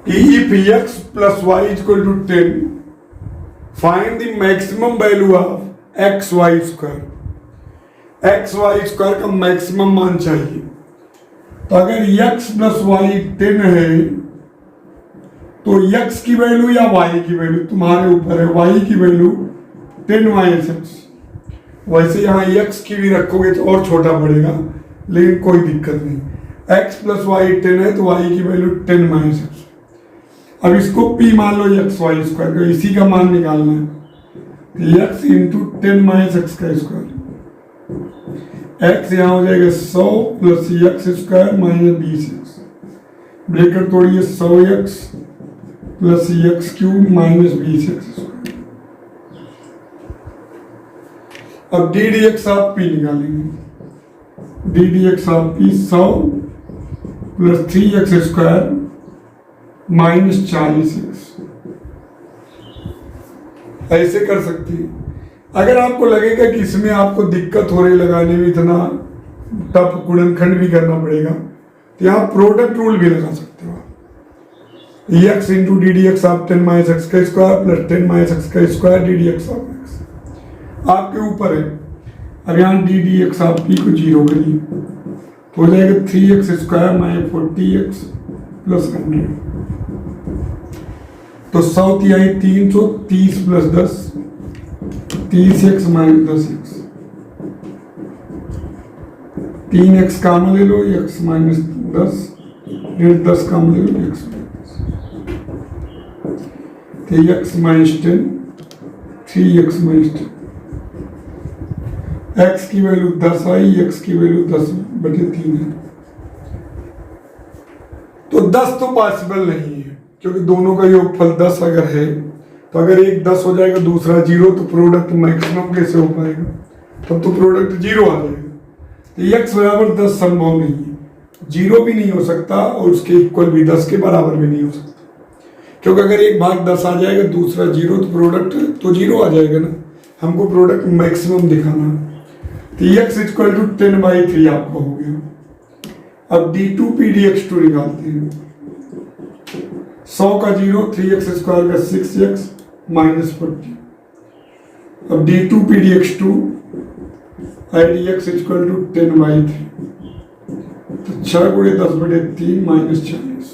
कि if x plus y is equal to 10, find the maximum value of xy square. xy square का maximum मान चाहिए। तो अगर x plus y 10 है तो x की वैल्यू या y की वैल्यू तुम्हारे ऊपर है, y की वैल्यू 10 माइनस x। वैसे यहाँ x की भी रखोगे तो और छोटा पड़ेगा, लेकिन कोई दिक्कत नहीं। x प्लस वाई 10 है तो y की वैल्यू 10 माइनस x। अब इसको p मान लो एक्स वाई स्क्वायर का, इसी का मान निकालना है। तो x इंटू 10 माइनस एक्स का स्क्वायर, x यहाँ हो जाएगा 100 plus x square minus 20x। Bracket तोड़िए, 100x plus x cube minus 20x square. अब डी डी एक्स आप पी निकालेंगे। डी डी एक्स आप P 100 plus 3x square minus 40x, ऐसे कर सकती है। अगर आपको लगेगा कि इसमें आपको दिक्कत हो रही लगाने में, इतना टफ गुणनखंड भी करना पड़ेगा, तो यहाँ प्रोडक्ट रूल भी लगा सकते हो। X into D d x आप 10 माइनस एक्स का स्क्वायर प्लस 10 माइनस एक्स का square D d x of x आपके ऊपर है। अब यहाँ डी डी एक्स आप पी को 0 करिए तो हो जाएगा 3x square minus 40x plus 100। तो 100 तिहाई 330 plus 10 30x minus 10x। 3x काम ले लो, x माइनस 10 फिर 10 काम ले लो, x तो x minus 10 3x minus 10। x की वैल्यू 10 आई, x की वैल्यू 10/3 है। तो 10 तो पॉसिबल नहीं है, क्योंकि दोनों का योगफल 10 अगर है तो अगर एक 10 हो जाएगा दूसरा 0 तो प्रोडक्ट मैक्सिमम कैसे हो पाएगा? तब तो प्रोडक्ट 0 आ जाएगा। तो x बराबर 10 संभव नहीं है, 0 भी नहीं हो सकता और उसके इक्वल भी 10 के बराबर भी नहीं हो सकता, क्योंकि अगर एक भाग 10 आ जाएगा दूसरा 0 तो प्रोडक्ट तो 0 आ जाएगा ना। हमको प्रोडक्ट मैक्सिमम दिखाना है। तो x इक्वल टू 10/3 आपका हो गया। अब d2 p dx2 निकालते हैं। 100 का 0 3x स्क्वायर का 6x माइनस 40। अब d2 p dx2 dx equal to 10/3, तो 6 गुणे 10/3 माइनस 40।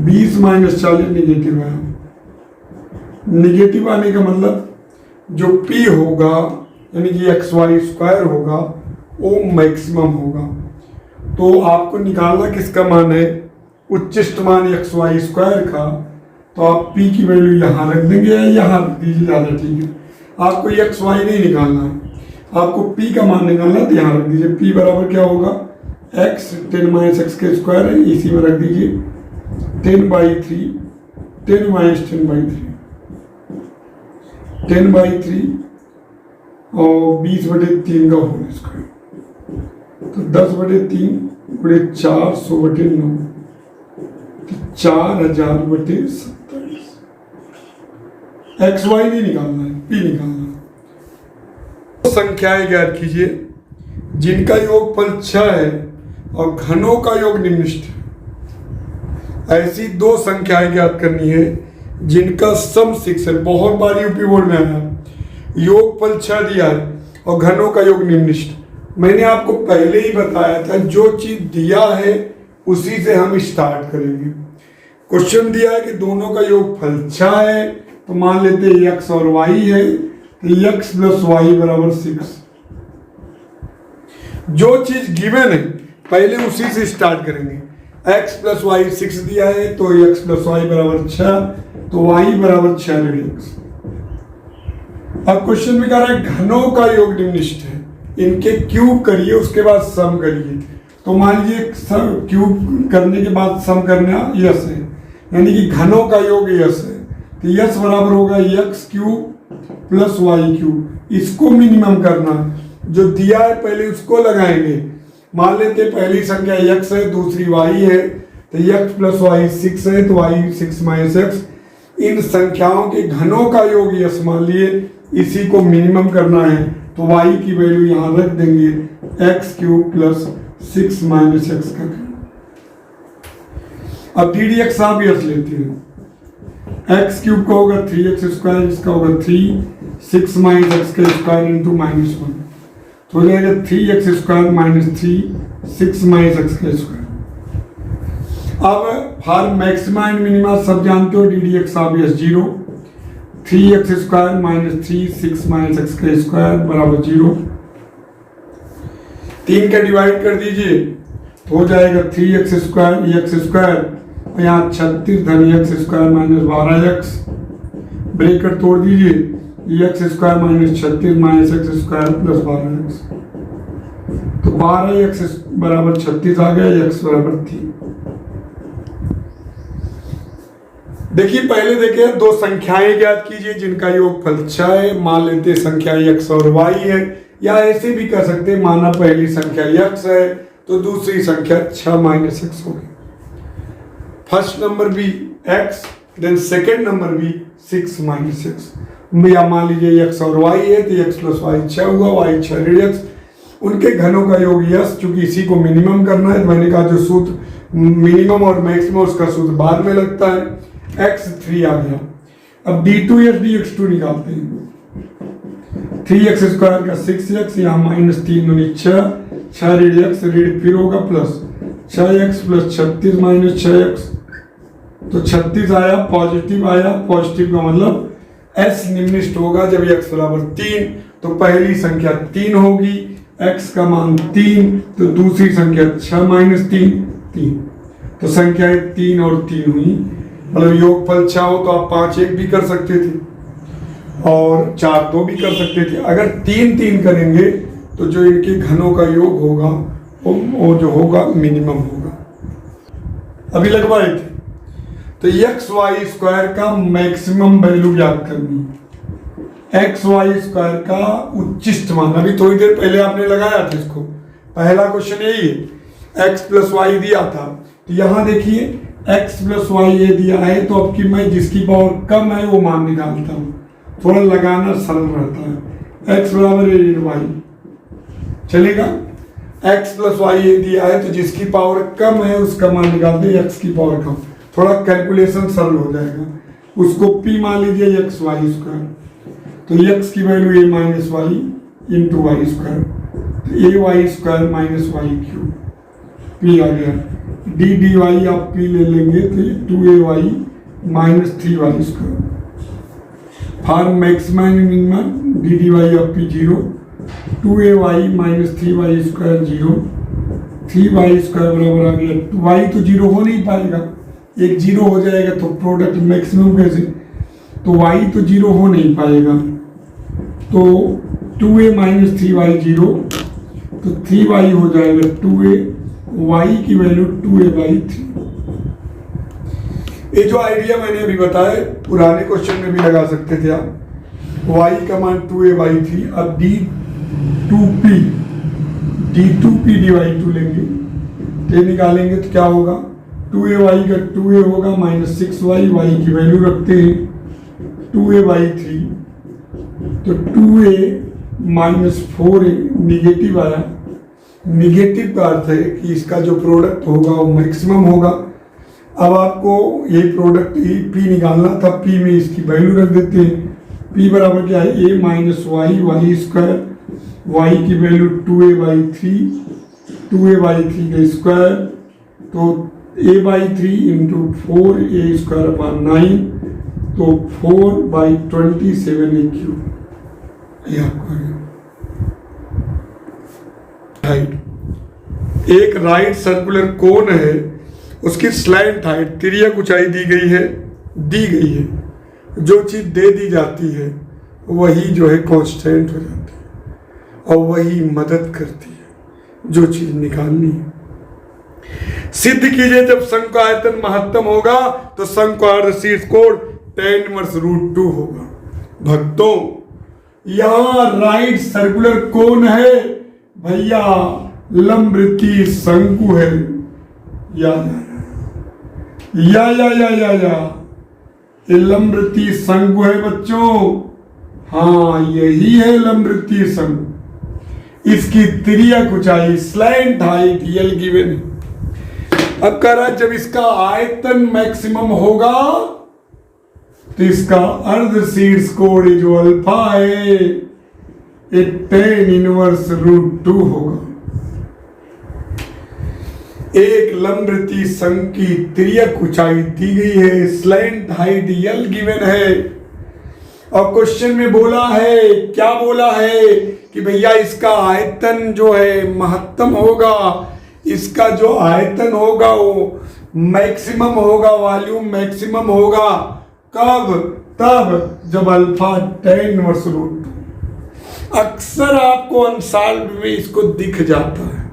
20 माइनस 40 निगेटिव है। निगेटिव आने का मतलब जो p होगा यानी कि एक्स वाई स्क्वायर होगा वो मैक्सिमम होगा। तो आपको निकालना किसका मान है? उच्चिष्ट मान एक्स वाई स्क्वायर का। तो आप p की वैल्यू यहाँ रख देंगे या यहाँ रख दीजिए, ज़्यादा ठीक है। आपको एक्स वाई नहीं निकालना है, आपको p का मान निकालना है, तो यहाँ रख दीजिए। p बराबर क्या होगा? x 10 माइनस एक्स का स्क्वायर है, इसी में रख दीजिए 10/3 10 माइनस 10/3 10/3 और 20/3 का होल स्क्वायर, तो 10/3 गुणे 4 100/9 तो 4000/27। एक्स वाई नहीं निकालना है, पी निकालना है। तो संख्याएं ज्ञात कीजिए जिनका योगफल 6 है और घनों का योग निम्नलिखित है। ऐसी 2 संख्याएं ज्ञात करनी है जिनका सम 6 है। बहुत बार यूपी बोर्ड में आया, योगफल 6 दिया है और घनों का योग निम्नलिखित। मैंने आपको पहले ही बताया था जो चीज दिया है उसी से हम स्टार्ट करेंगे। क्वेश्चन दिया है कि दोनों का योगफल 6 है, तो मान लेते हैं x और y है, तो x प्लस वाई बराबर 6। जो चीज गिवन है पहले उसी से स्टार्ट करेंगे। x प्लस वाई 6 दिया है तो x प्लस वाई बराबर 6, तो y बराबर 6 x। अब क्वेश्चन में कह रहा है घनों का योग निम्नलिखित है, इनके क्यूब करिए उसके बाद सम करिए। तो मान लीजिए क्यूब करने के बाद सम करना यस है, यानी कि घनों का योग यस है, तो यस बराबर होगा x cube plus y cube. इसको मिनिमम करना, जो दिया है पहले उसको लगाएंगे। मान लेते हैं पहली संख्या x है, दूसरी y है, तो x प्लस वाई 6 है, तो y 6 माइनस एक्स। इन संख्याओं के घनों का योग यस मान लिए, इसी को मिनिमम करना है, तो y की वैल्यू यहाँ रख देंगे x cube plus 6 minus x का। अब डी डी एक्स आप यस लेते हैं, एक्स क्यूब का होगा 3x स्क्वायर, इसका होगा 3, 6 माइनस एक्स का स्क्वायर इंटू -1, तो हो जाएगा 3x square minus 3, 6 minus x का स्क्वायर। अब फॉर मैक्सिमा एंड मिनिमा सब जानते हो, डी डी एक्स आप yes 0, 3x square minus 3, 6 minus x का स्क्वायर बराबर 0। 3 का डिवाइड कर दीजिए तो हो जाएगा 3x स्क्वायर एक्स स्क्वायर, यहाँ 36 धन x square minus 12x, bracket तोड़ दीजिए, x square minus 36 minus x square plus 12x, तो 12x बराबर 36 आ गया, x बराबर 3। देखिए पहले देखिए दो संख्याएं ज्ञात कीजिए जिनका योगफल 6 है, मान लेते संख्या x और y है, या ऐसे भी कर सकते हैं, माना पहली संख्या x है तो दूसरी संख्या 6 माइनस x होगी। फर्स्ट नंबर भी x, देन सेकेंड नंबर भी 6 माइनस x, या मान लीजिए x और y है तो x प्लस y 6 हुआ, y 6 ऋण x, उनके घनों का योग यस, चूंकि इसी को मिनिमम करना है तो मैंने कहा जो सूत्र मिनिमम और मैक्सिमम उसका सूत्र बाद में लगता है, x3 आ गया। अब d2 dx2 निकालते हैं, 3x स्क्वायर का 6x, यहाँ माइनस 3 दूनी 6, 6 ऋण x ऋण फिर होगा plus 6x plus 36 minus 6x, तो 36 आया, पॉजिटिव आया, पॉजिटिव का मतलब s निम्नलिखित होगा जब x बराबर 3, तो पहली संख्या 3 होगी, x का मान 3, तो दूसरी संख्या 6 माइनस 3 3, तो संख्या 3 और 3 हुई, मतलब योगफल 6 हो तो आप 5 1 भी कर सकते थे और 4 2 भी कर सकते थे। अगर 3 3 करेंगे तो जो इनके घनों का योग होगा वो जो होगा मिनिमम होगा। अभी लगवाए थे तो एक्स वाई स्क्वायर का मैक्सिमम वैल्यू ज्ञात करनी है, एक्स वाई स्क्वायर का उच्चिष्ट मान, अभी थोड़ी देर पहले आपने लगाया था इसको, पहला क्वेश्चन यही है, एक्स प्लस वाई दिया था, तो यहाँ देखिए एक्स प्लस वाई ये दिया है, तो अब की मैं जिसकी पावर कम है वो मान निकालता हूँ, थोड़ा लगाना सरल रहता है, एक्स बराबर ऋण वाई चलेगा, एक्स प्लस वाई ये दिया है तो जिसकी पावर कम है उसका मान निकालते हैं, एक्स की पावर कम, थोड़ा कैलकुलेशन सरल हो जाएगा, उसको पी मान लीजिए एक्स वाई स्क्वायर, तो एक्स की value a minus y into y square, तो a y square minus y cube, P आ गया, डी डी वाई आप पी ले लेंगे तो 2ay minus 3y square, for maximum minimum d d y आप P 0, 2ay minus 3y square 0, 3y square बराबर आ गया, y तो 0 हो नहीं पाएगा, एक 0 हो जाएगा तो प्रोडक्ट मैक्सिमम कैसे, तो y तो 0 हो नहीं पाएगा, तो 2a माइनस 3y 0, तो 3y हो जाएगा 2a, y की वैल्यू 2a/3। ये जो आइडिया मैंने अभी बताया पुराने क्वेश्चन में भी लगा सकते थे आप, y का मान 2a/3, अब d2p dy2 लेंगे, ये निकालेंगे तो क्या होगा, 2ay का 2a होगा माइनस 6y, y की वैल्यू रखते हैं 2a/3, तो 2a माइनस 4a निगेटिव आया, निगेटिव का अर्थ है कि इसका जो प्रोडक्ट होगा वो मैक्सिमम होगा। अब आपको ये प्रोडक्ट पी निकालना था, पी में इसकी वैल्यू रख देते हैं, पी बराबर क्या है, a minus y y square, y की वैल्यू 2a/3, 2a/3 का स्क्वायर, तो a/3 into 4a square upon 9, तो 4/27 क्यूब, ये आपको हाइट। एक राइट सर्कुलर कोन है, उसकी स्लैंट हाइट तिर्यक ऊंचाई दी गई है, जो चीज दे दी जाती है वही जो है कांस्टेंट हो जाती है और वही मदद करती है जो चीज निकालनी है। सिद्ध कीजिए जब शंकु का आयतन महत्तम होगा तो शंकु का अर्धशीर्ष कोण tan−√2 होगा। भक्तों यहां राइट सर्कुलर कोन है भैया, लंबवृत्तीय शंकु है, या ये लंबवृत्तीय शंकु है बच्चों, हाँ यही है लंबवृत्तीय शंकु। इसकी तिर्यक ऊंचाई स्लैंट हाइट यल गिवन, अब कह रहा है जब इसका आयतन मैक्सिमम होगा तो इसका अर्ध शीर्ष कोण जो अल्फा है ये tan इनवर्स √2 होगा। एक लंबवृत्तीय संघ की तिर्यक ऊंचाई दी गई है, स्लैंट हाइट L गिवन है और क्वेश्चन में बोला है, क्या बोला है कि भैया इसका आयतन जो है महत्तम होगा, इसका जो आयतन होगा वो मैक्सिमम होगा, वॉल्यूम मैक्सिमम होगा। कब? तब जब अल्फा tan इनवर्स √2। अक्सर आपको अनसॉल्व्ड में इसको दिख जाता है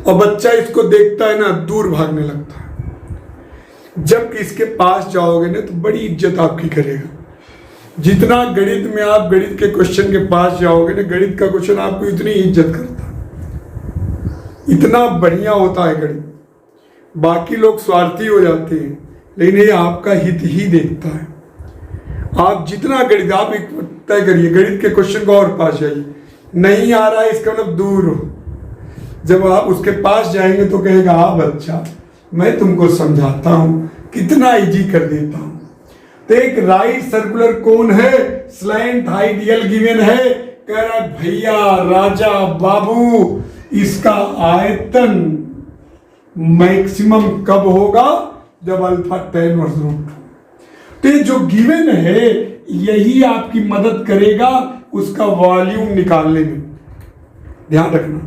और बच्चा इसको देखता है ना दूर भागने लगता है। जब इसके पास जाओगे ना तो बड़ी इज्जत आपकी करेगा। जितना गणित में आप गणित के क्वेश्चन के पास जाओगे ना, गणित का क्वेश्चन आपको इतनी इज्जत करता है, इतना बढ़िया होता है गणित। बाकी लोग स्वार्थी हो जाते हैं लेकिन ये आपका हित ही देखता है। आप जितना गणित आप एक तय करिए, गणित के क्वेश्चन को और पास जाइए, नहीं आ रहा है इसका मतलब दूर हो। जब आप उसके पास जाएंगे तो कहेगा हाँ बच्चा मैं तुमको समझाता हूं, कितना इजी कर देता हूं। तो एक राइट सर्कुलर कोन है, स्लैंट हाइट L गिवन है, कह रहा है भैया राजा बाबू इसका आयतन मैक्सिमम कब होगा? जब अल्फा tan इनवर्स √2। तो जो गिवन है यही आपकी मदद करेगा उसका वॉल्यूम निकालने में। ध्यान रखना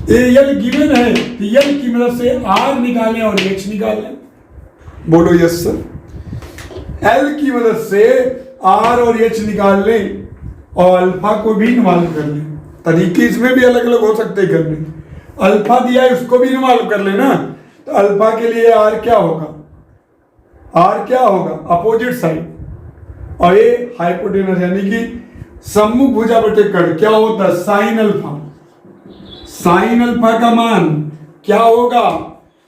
ये L गिवन है तो L की मदद से R निकालें और H निकालें। बोलो यस सर। L की मदद से R और H निकाल लें और अल्फा को भी इन्वॉल्व कर लें। तरीके इसमें भी अलग अलग हो सकते हैं करने। अल्फा दिया है उसको भी इन्वॉल्व कर लेना। तो अल्फा के लिए R क्या होगा? R क्या होगा? अपोजिट साइड और ये हाइपोटेनस यानी कि सम्मुख भुजा बटे कर्ण क्या होता है? Sign alpha. साइन अल्फा का मान क्या होगा?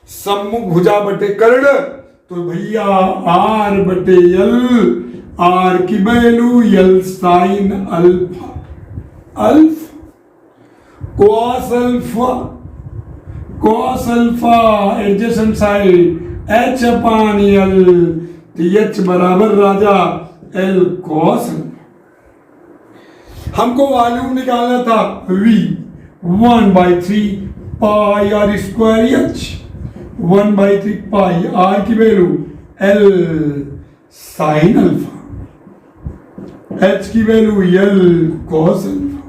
सम्मुख भुजा बटे कर्ण। तो भैया R बटे L, R की value L sine alpha, cos alpha adjacent side H upon L, H बराबर राजा L कॉस अल्फा। हमको वॉल्यूम निकालना था V 1/3 pi R square H, 1/3 pi R की value L sine alpha, H की value L cos alpha,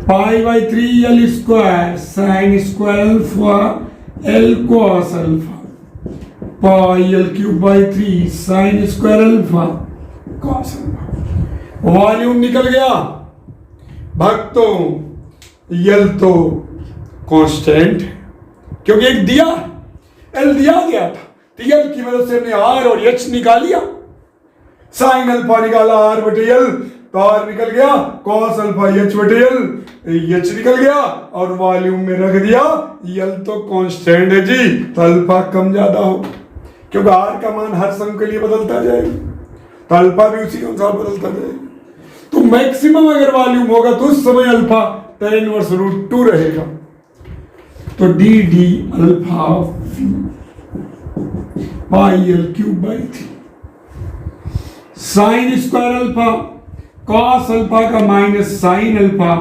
pi L square sine square alpha L cos alpha, pi L³/3 sine square alpha cos alpha. Volume निकल गया भक्तों। L तो constant है क्योंकि एक दिया L दिया गया था, तो L की मदद से हमने R और H निकाल लिया। साइन अल्फा निकाला R बटे L तो R निकल गया, कॉस अल्फा H बटे L H निकल गया और वॉल्यूम में रख दिया। L तो कांस्टेंट है जी, तो अल्फा कम ज्यादा हो क्योंकि R का मान हर सम के लिए बदलता जाएगा, तो अल्फा भी उसी के अनुसार बदलता जाएगा। तो मैक्सिमम अगर वॉल्यूम होगा तो उस समय अल्फा tan इनवर्स √2 रहेगा। तो dd alpha pi L³/3 sine square alpha cos alpha का minus sine alpha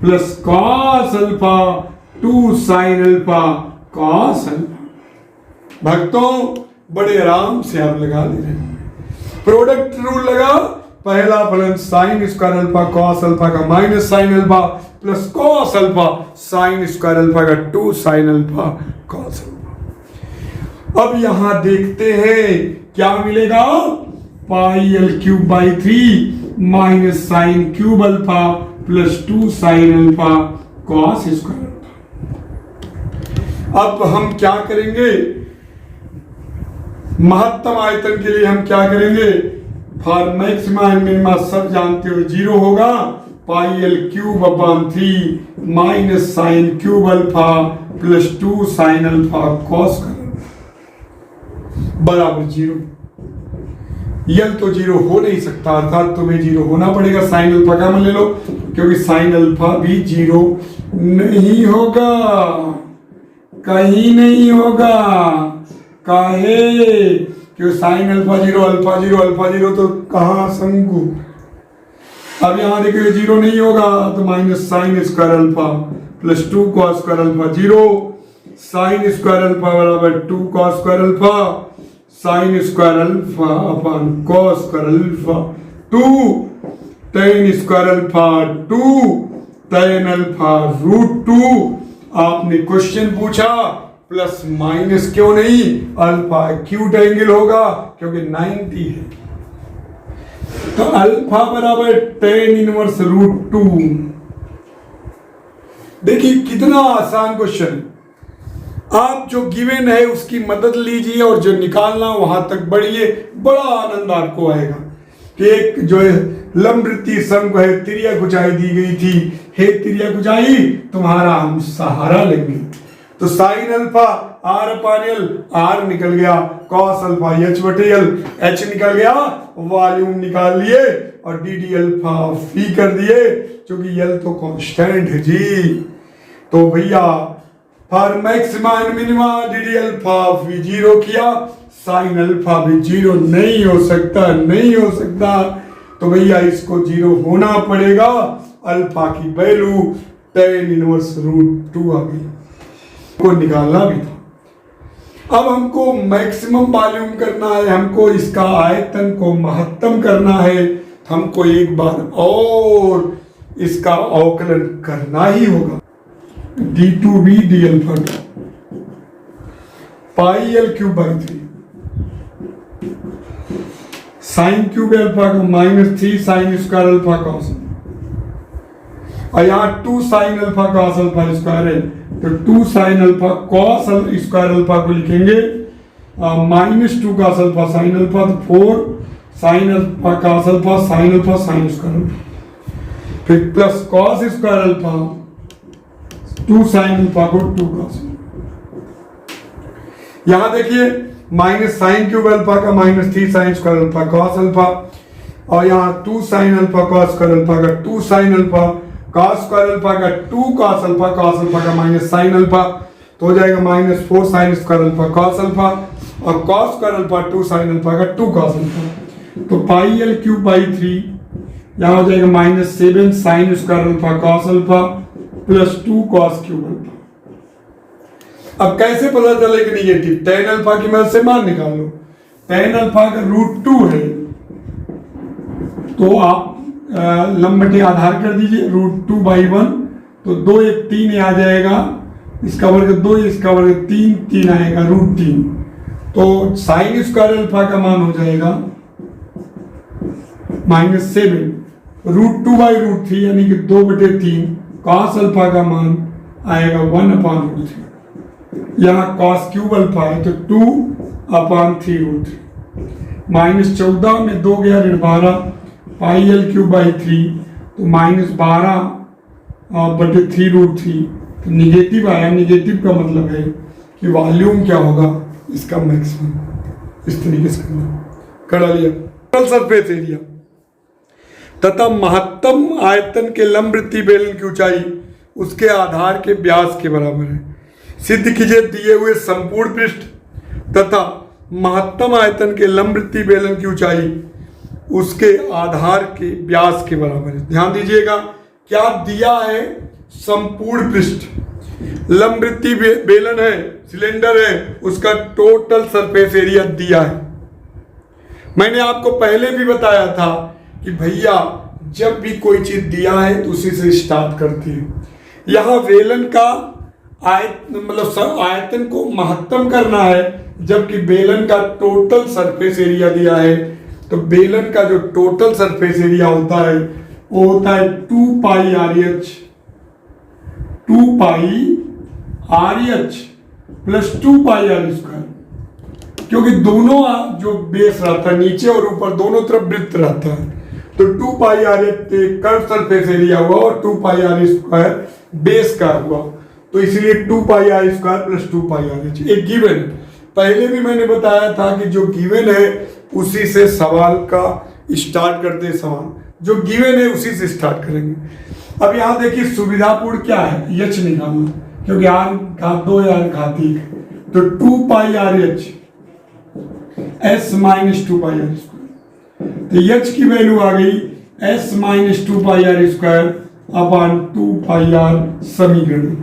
plus cos alpha 2 sine alpha cos alpha. भक्तों बड़े आराम से आप लगा ले रहे हैं। प्रोडक्ट रूल लगा, पहला फलन sine square alpha cos alpha का minus sine alpha plus cos alpha sine square alpha का 2 साइन अल्फा कॉस अल्फा। अब यहां देखते हैं क्या मिलेगा? पाई L³/3 minus sign cube alpha plus 2 sine alpha cos square alpha. अब हम क्या करेंगे? महत्तम आयतन के लिए हम क्या करेंगे? फॉर मैक्सिमा एंड मिनिमा सब जानते हो 0 होगा। पाई L³/3 minus sign cube alpha plus 2 sine alpha cos बराबर 0। L तो 0 हो नहीं सकता, अर्थात तुम्हें 0 होना पड़ेगा। साइन अल्फा का मान ले लो क्योंकि साइन अल्फा भी 0 नहीं होगा। कहीं नहीं होगा। काहे? क्यों? Sine alpha zero alpha zero alpha zero तो कहाँ शंकु। अब यहाँ देखिए जीरो नहीं होगा तो minus sine square alpha plus 2 cos square alpha zero, sine square alpha बराबर 2 cos square alpha sine square alpha upon cos square alpha 2 tan square alpha 2 tan alpha root 2। आपने क्वेश्चन पूछा प्लस माइनस क्यों नहीं, alpha acute angle होगा क्योंकि 90 है, तो alpha बराबर टेन इनवर्स रूट 2। देखिए कितना आसान क्वेश्चन। आप जो गिवन है उसकी मदद लीजिए और जो निकालना वहां तक बढ़िए, बड़ा आनंद आपको आएगा। कि एक जो है लंबवृत्तीय शंकु है, तिर्यक ऊंचाई दी गई थी, हे तिर्यक ऊंचाई तुम्हारा हम सहारा लेंगे। तो sine alpha r upon l, r निकल गया, कॉस अल्फा एच बटे एल, एच निकल गया, वॉल्यूम निकाल लिए और डी डी अल्फा फी कर दिए, क्योंकि एल तो कांस्टेंट है जी। तो भैया for maxima and minima D D alpha fee zero किया, साइन अल्फा भी जीरो नहीं हो सकता, नहीं हो सकता। तो भैया इसको जीरो होना पड़ेगा, अल्फा की वैल्यू टेन इनवर्स रूट 2 आ गई, को निकालना भी था। अब हमको मैक्सिमम वॉल्यूम करना है, हमको इसका आयतन को महत्तम करना है, हमको एक बार और इसका अवकलन करना ही होगा। d2b d alpha pi L cube by 3 sine cube alpha का -3 साइन स्क्वायर अल्फा कॉस, और यहाँ 2 sine alpha cos alpha square है, तो 2 sine alpha cos square alpha को लिखेंगे -2 कॉस अल्फा साइन अल्फा, तो 4 sine alpha cos alpha sine alpha sine square alpha, फिर plus cos square alpha 2 sine alpha को 2 cos. यहां देखिए माइनस साइन क्यूब अल्फा का -3 sine square alpha cos alpha, और यहाँ 2 sine alpha cos square alpha का 2 sine alpha cos square alpha का 2 cos alpha का माइनस साइन अल्फा, तो हो जाएगा -4 sine square alpha cos alpha, और cos square alpha 2 sine alpha का 2 कॉस अल्फा, तो पाई एल क्यूब बाई 3, यहाँ हो जाएगा -7 sign square alpha cos alpha plus 2 cos cube alpha. अब कैसे पता चले कि निगेटिव? टेन अल्फा की मदद से मान निकाल लो। टेन अल्फा का रूट 2 है, तो आप लंबटे आधार कर दीजिए, रूट 2 बाई 1, तो 2 एक 3 आ जाएगा, इसका वर्ग 2 इसका वर्ग 3 3 आएगा रूट 3, तो साइन स्क्वायर अल्फा का मान हो जाएगा -7 रूट 2 बाई रूट 3 यानी कि 2/3, कॉस अल्फा का मान आएगा 1/√3, यहाँ कॉस क्यूब अल्फा है तो 2/3 रूट 3, -14 में 2 गया ऋण 12 पाई एल क्यूब बाई 3, तो -12/3 रूट 3, तो निगेटिव आया। निगेटिव का मतलब है कि वॉल्यूम क्या होगा इसका मैक्सिमम, इस तरीके से कर लिया। टोटल सरफेस एरिया तथा महत्तम आयतन के लंबवृत्तीय बेलन की ऊंचाई उसके आधार के व्यास के बराबर है। सिद्ध कीजिए दिए हुए संपूर्ण पृष्ठ तथा महत्तम आयतन के लंबवृत्तीय बेलन की ऊंचाई उसके आधार के व्यास के बराबर है। ध्यान दीजिएगा क्या दिया है, संपूर्ण पृष्ठ, लंबवृत्तीय बेलन है, सिलेंडर है, उसका टोटल सरफेस एरिया दिया है। मैंने आपको पहले भी बताया था कि भैया जब भी कोई चीज दिया है तो उसी से स्टार्ट करती है। यहां बेलन का आयतन को महत्तम करना है, जबकि बेलन का टोटल सरफेस एरिया दिया है, तो बेलन का जो टोटल सरफेस एरिया होता है वो होता है 2 pi R H plus 2 pi are square, क्योंकि दोनों जो बेस रहता है नीचे और ऊपर दोनों तरफ वृत्त रहता है, तो 2 pi R H curve surface area हुआ और 2 पाई आर स्क्वायर बेस का हुआ, तो इसलिए 2 pi are square plus 2 pi R H एक गिवन है। पहले भी मैंने बताया था कि जो गिवन है उसी से सवाल का स्टार्ट करते हैं, सवाल जो गिवन है उसी से स्टार्ट करेंगे। अब यहाँ देखिए सुविधापूर्ण क्या है, एच निकालना, क्योंकि आर घात 2 या घात 1, तो 2 pi R H S minus 2 pi are square. तो एच की वैल्यू आ गई S minus 2 pi are square upon 2 pi R समीकरण।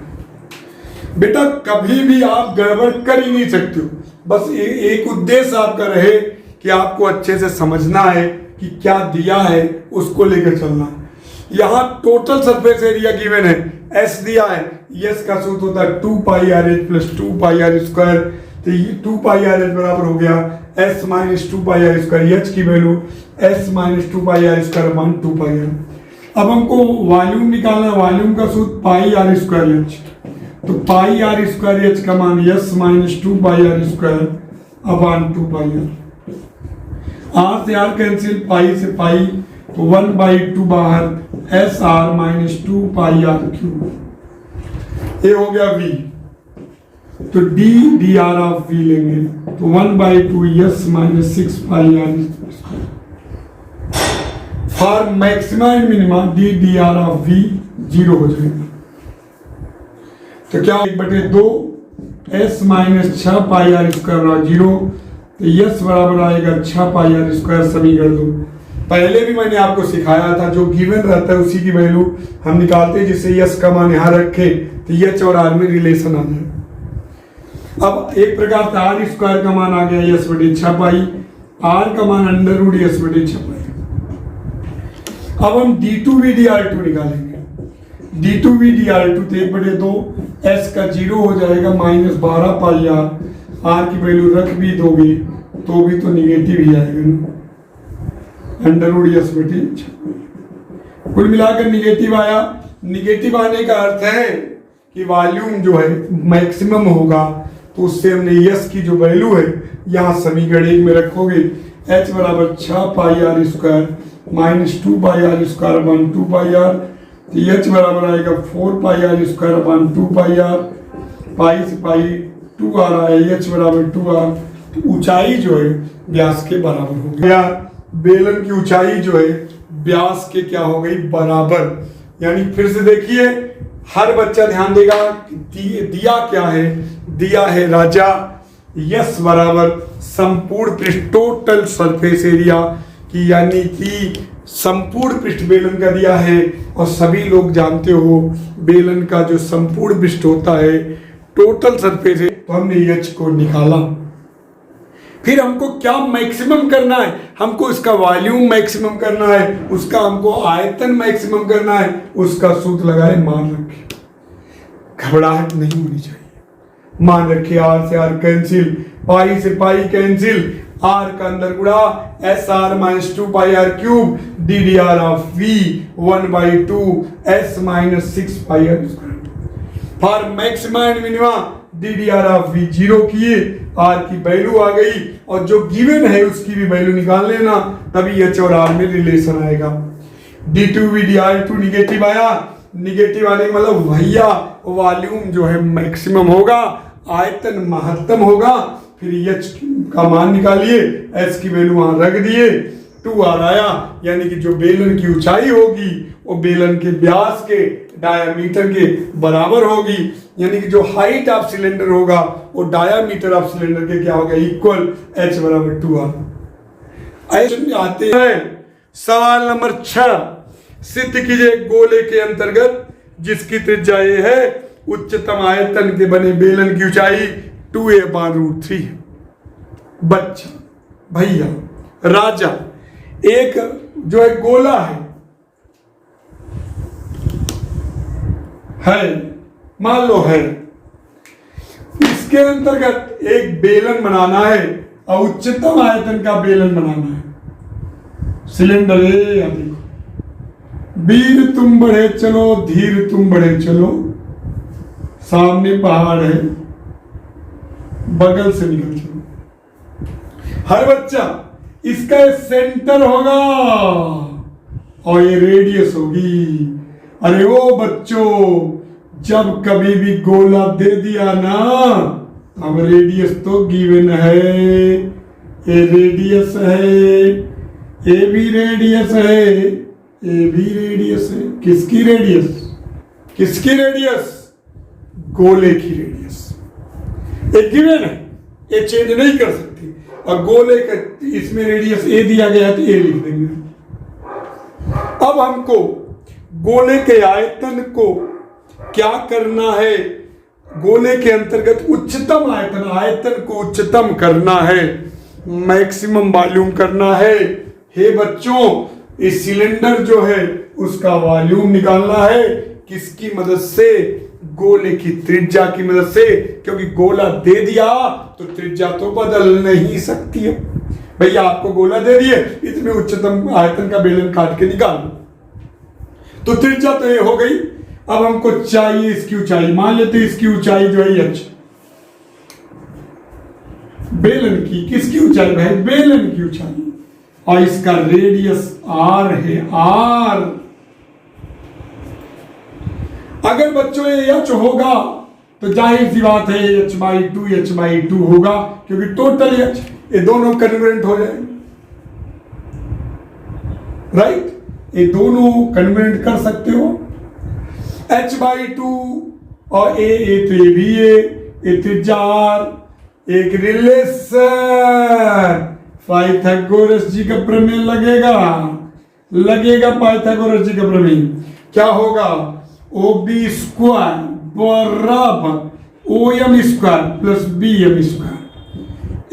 बेटा कभी भी आप गड़बड़ कर ही नहीं सकते हो, बस एक उद्देश्य आपका रहे कि आपको अच्छे से समझना है कि क्या दिया है उसको लेकर चलना है। यहाँ टोटल सरफेस एरिया गिवन है, एस दिया है, एस का सूत्र होता है 2 pi R H plus 2 pi are square. तो ये 2 पाई आर एच बराबर हो गया S minus 2 pi are square, H की value S minus 2 pi are square upon 2 pi R. अब हमको वॉल्यूम निकालना है, वॉल्यूम का सूत्र पाई आर स्क्वायर एच, तो पाई आर स्क्वायर एच का मान S minus 2 pi are square upon 2 pi r. R से आर कैंसिल, पाई से पाई, तो 1/2 बाहर S are minus 2 pi are cube. ये हो गया v, तो डी आर ऑफ v लेंगे, तो 1/2 S minus 6 pi r. For maxima and minima d are of v 0 हो जाएगा। तो क्या 1/2 S minus 6 pi are square 0, तो यस बराबर आएगा 6 पाई आर स्क्वायर समीकरण 2। पहले भी मैंने आपको सिखाया था, जो गिवन रहता है उसी की वैल्यू हम निकालते हैं, जिससे यस का मान यहाँ रखे तो एच और आर में रिलेशन आ जाए। अब एक प्रकार से आर स्क्वायर का मान आ गया यस बटे 6 पाई, आर का मान अंडर रूट यस बटे 6 पाई। अब हम d2v dr2 निकालेंगे, d2v dr2, तो 1/2 एस का 0 हो जाएगा माइनस 12 पाई आर, आर की वैल्यू रख भी दोगे तो भी तो निगेटिव ही आएगा ना, अंडर रूट यस बटे 6। कुल मिलाकर निगेटिव आया। निगेटिव आने का अर्थ है कि वॉल्यूम जो है मैक्सिमम होगा, तो उससे हमने यस की जो वैल्यू है यहाँ समीकरण 1 में रखोगे, एच बराबर 6 pi are square minus 2 pi are square upon 2 pi R, तो एच बराबर आएगा 4 pi are square upon 2 pi R, pi से पाई 2 आ रहा है, एच बराबर 2 आर। तो ऊंचाई जो है व्यास के बराबर हो गया, बेलन की ऊंचाई जो है व्यास के क्या हो गई बराबर। यानी फिर से देखिए, हर बच्चा ध्यान देगा दिया क्या है, दिया है राजा यस बराबर संपूर्ण पृष्ठ टोटल सरफेस एरिया की, यानी कि संपूर्ण पृष्ठ बेलन का दिया है। और सभी लोग जानते हो बेलन का जो संपूर्ण पृष्ठ होता है टोटल सरफेस है, तो हमने एच को निकाला। फिर हमको क्या मैक्सिमम करना है, हमको इसका वॉल्यूम मैक्सिमम करना है, उसका हमको आयतन मैक्सिमम करना है, उसका सूत्र लगाए मान रखे, घबराहट नहीं होनी चाहिए। मान रखे आर से आर कैंसिल, पाई से पाई कैंसिल, आर का अंदर गुणा S are minus 2 pi are cube D D are of V 1/2 S minus 6 pi are square. For maxima and minima D D are of V 0 किए, are की value आ गई और जो गिवन है उसकी भी वैल्यू निकाल लेना, तभी एच और आर में रिलेशन आएगा। d2v dr2 निगेटिव आया, निगेटिव आने का मतलब भैया वॉल्यूम जो है मैक्सिमम होगा, आयतन महत्तम होगा। फिर एच का मान निकालिए, एच की वैल्यू वहां रख दिए, 2 आर आया, यानी कि जो बेलन की ऊंचाई होगी वो बेलन के व्यास के डायामीटर के बराबर होगी, यानी कि जो हाइट ऑफ सिलेंडर होगा वो डायामीटर ऑफ सिलेंडर के क्या होगा इक्वल, एच बराबर 2r। आते हैं सवाल नंबर 6, सिद्ध कीजिए गोले के अंतर्गत जिसकी त्रिज्या ये है, उच्चतम आयतन के बने बेलन की ऊंचाई 2a/√3 है। बच्चा भैया राजा एक जो है गोला है, मान लो है, इसके अंतर्गत एक बेलन बनाना है और उच्चतम आयतन का बेलन बनाना है। सिलेंडर ए, देखो वीर तुम बढ़े चलो, धीर तुम बढ़े चलो, सामने पहाड़ है, बगल से निकल चलो। हर बच्चा इसका सेंटर होगा और ये रेडियस होगी। अरे वो बच्चों, जब कभी भी गोला दे दिया ना, अब रेडियस तो गिवन है, ये रेडियस है, ये भी रेडियस है, ये भी रेडियस है। किसकी रेडियस, किसकी रेडियस? गोले की रेडियस, एक गिवन है, ये चेंज नहीं कर सकती। और गोले का इसमें रेडियस ए दिया गया तो ए लिख देंगे। अब हमको गोले के आयतन को क्या करना है, गोले के अंतर्गत उच्चतम आयतन, आयतन को उच्चतम करना है, मैक्सिमम वॉल्यूम करना है। हे बच्चों, इस सिलेंडर जो है उसका वॉल्यूम निकालना है, किसकी मदद से, गोले की त्रिज्या की मदद से, क्योंकि गोला दे दिया तो त्रिज्या तो बदल नहीं सकती है। भैया आपको गोला दे दिए, इसमें उच्चतम आयतन का बेलन काट के निकाल लो, तो त्रिज्या तो ये हो गई। अब हमको चाहिए इसकी ऊंचाई, मान लेते इसकी ऊंचाई जो है h, बेलन की, किसकी ऊंचाई है, बेलन की ऊंचाई, और इसका रेडियस r है, r। अगर बच्चों ये h होगा तो जाहिर सी बात है h/2 होगा, क्योंकि टोटल h, ये दोनों कन्वर्जेंट हो जाएंगे, राइट, ये दोनों कन्वर्जेंट कर सकते हो। h/2 और ए तो ये भी ए त्रिज्या r, एक रिलेशन पाइथागोरस जी का प्रमेय लगेगा पाइथागोरस जी का प्रमेय। क्या होगा, OB स्क्वायर बराबर OM square plus BM square,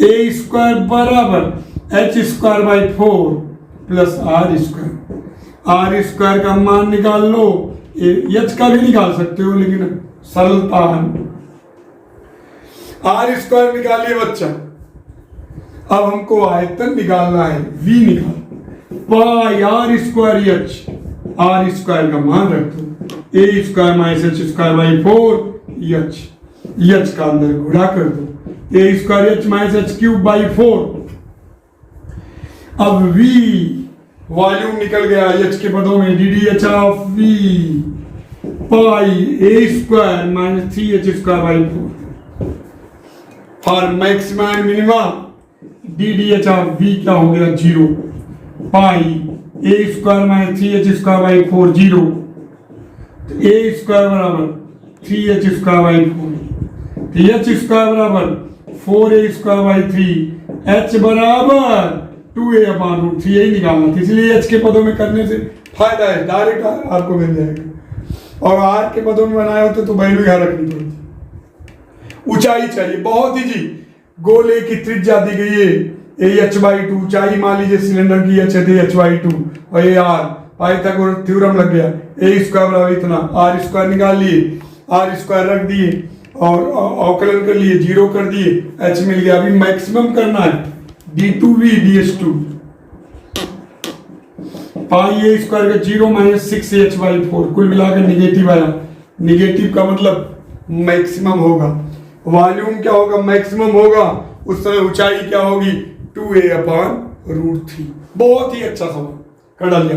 A square बराबर H square by 4 plus R square. R square का मान निकाल लो, H का भी निकाल सकते हो, लेकिन सरलता है। R स्क्वायर निकालिए बच्चा। अब हमको आयतन निकालना है, V निकाल, पाई R square H, R square का मान रख दो, A square minus H square by 4 H का अंदर गुणा कर दो, A square H minus H cube by 4। अब V वॉल्यूम निकल गया H के पदों में, DDH of V pi A square minus 3H square by 4 for maximum and minimum. DDH of V क्या हो गया, 0, पाई A square minus 3H square by 4 0, तो A स्क्वायर बराबर 3H स्क्वायर बाई 4, तो H स्क्वायर बराबर 4A स्क्वायर बाई 3, H बराबर 2A upon root 3, यही निकालना था, इसलिए H के पदों में करने से फायदा है, डायरेक्ट आपको मिल जाएगा। और R के पदों में बनाए होते तो वैल्यू यहाँ रखनी पड़ती। ऊंचाई चाहिए, बहुत ही जी, गोले की त्रिज्या दी गई है h/2, ऊंचाई मान लीजिए सिलेंडर की h है h/2, और ये r, पाइथागोरस थ्योरम लग गया, A स्क्वायर बराबर इतना, R स्क्वायर निकाल लिए, R स्क्वायर रख दिए और अवकलन कर लिए, 0 कर दिए, h मिल गया। अभी मैक्सिमम करना है, d2v ds2 pi A square का 0 माइनस 6h/4, कुल मिलाकर निगेटिव आया, निगेटिव का मतलब मैक्सिमम होगा, वॉल्यूम क्या होगा, मैक्सिमम होगा, उस समय ऊंचाई क्या होगी, 2A अपॉन रूट 3। बहुत ही अच्छा सवाल कर डालिए।